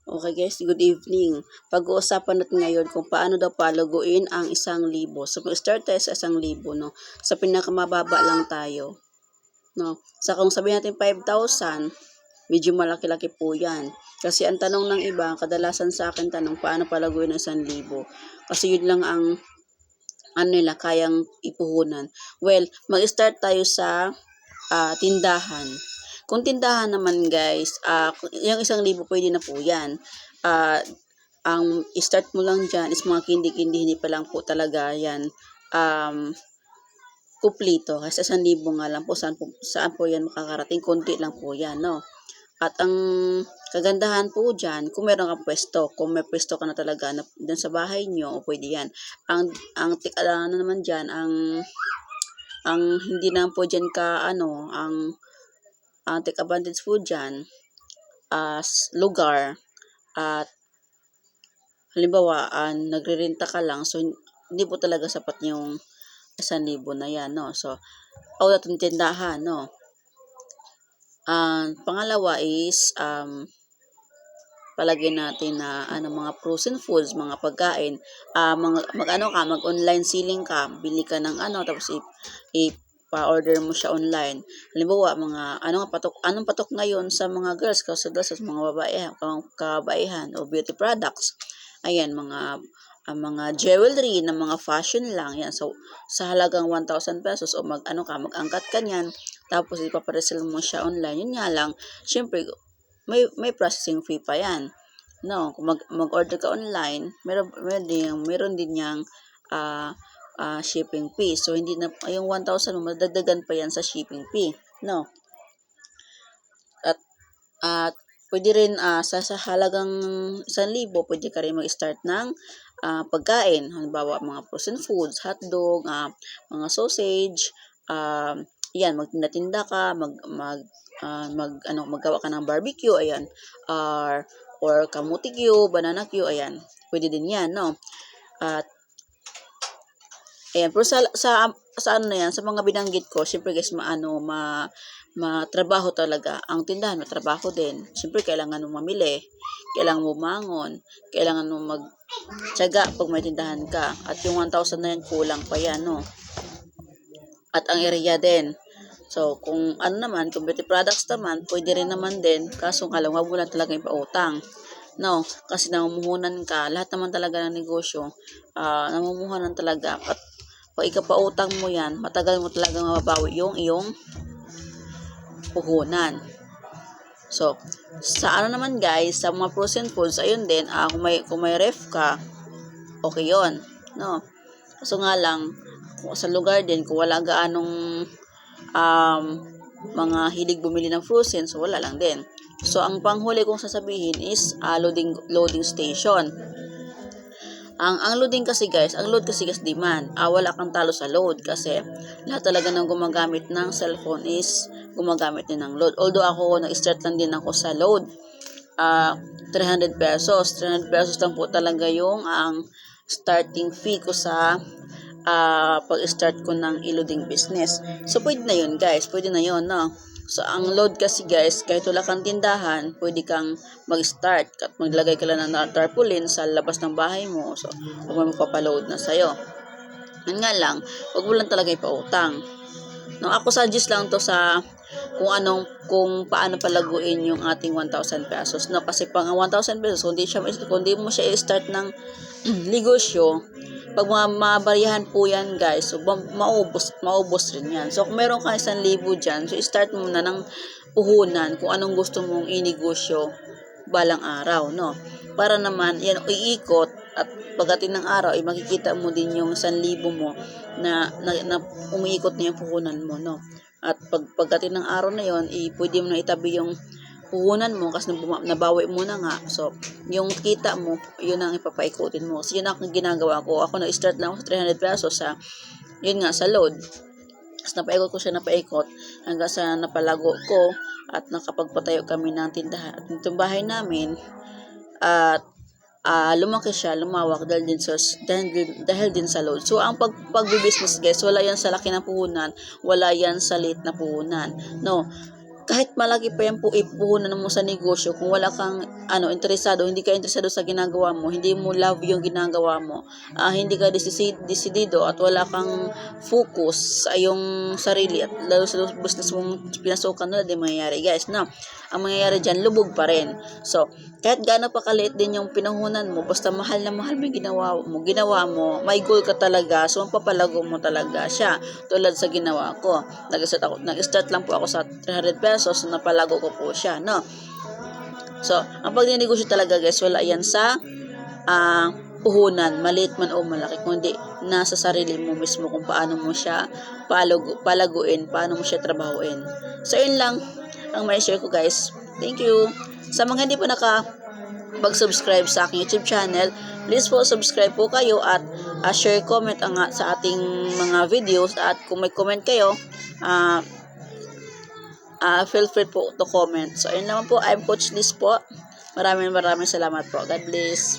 Okay guys, good evening. Pag-uusapan natin ngayon kung paano daw palaguin ang 1,000. So mag-start tayo sa 1,000, no? Sa pinakamababa lang tayo, no? Sa kung sabihin natin 5,000, medyo malaki-laki po 'yan. Kasi ang tanong ng iba, kadalasan sa akin tanong, paano palaguin ang 1,000? Kasi yun lang ang ano nila kayang ipuhunan. Well, mag-start tayo sa tindahan. Kung tindahan naman guys, yung 1,000 pwede na po yan. Ah, ang start mo lang dyan is mga kindi-kindi, hindi pa lang po talaga yan kuplito. Kasi 1,000 nga lang po, saan po yan makakarating, konti lang po yan, no? At ang kagandahan po dyan, kung meron kang pwesto, kung may pwesto ka na talaga na, dyan sa bahay nyo, pwede yan. Ano naman dyan, ang hindi na po dyan ang take advantage po dyan as lugar at halimbawa nagre-renta ka lang, so hindi po talaga sapat yung 1,000 na yan, no? So itong tindahan, no? Pangalawa is palagay natin na mga frozen foods, mga pagkain, mag-online selling ka, bili ka ng tapos pa-order mo siya online. Halimbawa, anong patok ngayon sa mga girls, kasi sa mga kababaihan o beauty products. Ayan, mga jewelry na mga fashion lang yan. So sa halagang 1,000 pesos o mag-angkat ka niyan, tapos ipaparesell mo siya online. Yun nga lang, syempre may processing fee pa yan. No, kung mag-order ka online, meron din yang shipping fee. So hindi na yung 1,000 madagdagan pa yan sa shipping fee, no? At pwede rin sa halagang 1,000, pwede ka rin mag-start ng pagkain. Halimbawa, mga frozen foods, hotdog, mga sausage, yan, magtinda-tinda ka, maggawa ka ng barbecue, ayan, or kamuti Q, banana Q, ayan, pwede din yan, no? At ayan, pero sa ano na yan, sa mga binanggit ko, syempre guys, matrabaho talaga. Ang tindahan, matrabaho din. Syempre, kailangan mo mamili, kailangan mo mangon, kailangan mo magtiyaga pag may tindahan ka. At yung 1,000 na yan, kulang pa yan, no? At ang area din. So, kung beauty products naman, pwede rin naman din. Kaso nga lang, wag mo lang talaga ipautang. No, kasi namumuhunan ka. Lahat naman talaga ng negosyo, namumuhunan talaga. At pag ikapautang mo yan, matagal mo talaga mababawi yung iyong puhunan. So, sa naman guys, sa mga frozen foods, ayun din, kung may ref ka, okay yon, no? So nga lang, sa lugar din, kung wala gaanong mga hilig bumili ng frozen, so wala lang din. So, ang panghuli kong sasabihin is loading station. Ang loading kasi guys, demand. Wala kang talo sa load kasi lahat talaga ng gumagamit ng cellphone is gumagamit din ng load. Although ako, nag-start lang din ako sa load. 300 pesos. 300 pesos lang po talaga yung ang starting fee ko sa pag-start ko ng e-loading business. So, pwede na yun guys. Pwede na yun, no? So, ang load kasi guys, kahit wala kang tindahan, pwede kang mag-start at maglagay ka lang ng tarpaulin sa labas ng bahay mo. So, huwag mo magpapaload na sa'yo. Yan nga lang, huwag mo lang talaga ipautang. No, ako suggest lang to sa kung paano palaguin yung ating 1,000 pesos. No, kasi pang 1,000 pesos, kundi mo siya i-start ng negosyo, pag mabariyahan po yan guys, so maubos rin yan. So kung meron ka 1,000 dyan, so start mo na ng puhunan kung anong gusto mong inegosyo balang araw, no? Para naman yan iikot at pagdating ng araw ay makikita mo din yung 1,000 mo na umiikot na yung puhunan mo, no? At pagdating ng araw na yon, pwede mo na itabi yung puhunan mo kasi nabawi mo na nga. So, yung kita mo, yun ang ipapaikutin mo. Kasi yun ang ginagawa ko. Ako na-start lang ako sa 300 pesos sa load. Tapos napaikot ko siya hanggang sa napalago ko at nakapagpatayo kami ng tindahan. At itong bahay namin, at lumaki siya, lumawak dahil din sa load. So, ang pagbibusiness guys, wala yan sa laki ng puhunan, wala yan sa liit na puhunan. No, kahit malaki pa yan po ipuhunan mo sa negosyo, kung wala kang interesado, hindi ka interesado sa ginagawa mo, hindi mo love yung ginagawa mo, hindi ka desidido at wala kang focus sa iyong sarili at lalo sa business mong pinasukan na, di mangyayari guys, no? Ang mangyayari dyan, lubog pa rin. So, kahit gaano pa kaliit din yung pinuhunan mo, basta mahal na mahal mo yung ginawa mo, may goal ka talaga, so papalago mo talaga siya. Tulad sa ginawa ko, nag-start lang po ako sa 300 pesos, napalago ko po siya, no? So, ang pagninegosyo talaga guys, wala yan sa puhunan, maliit man o malaki, kundi nasa sarili mo mismo kung paano mo siya palaguin, paano mo siya trabahuin. So, yun lang ang may share ko guys. Thank you. Sa mga hindi pa mag-subscribe sa aking YouTube channel, please po subscribe po kayo at share, comment sa ating mga videos, at kung may comment kayo, feel free po to comment. So, ayun naman po, I'm Coach Liz po. Maraming salamat po. God bless.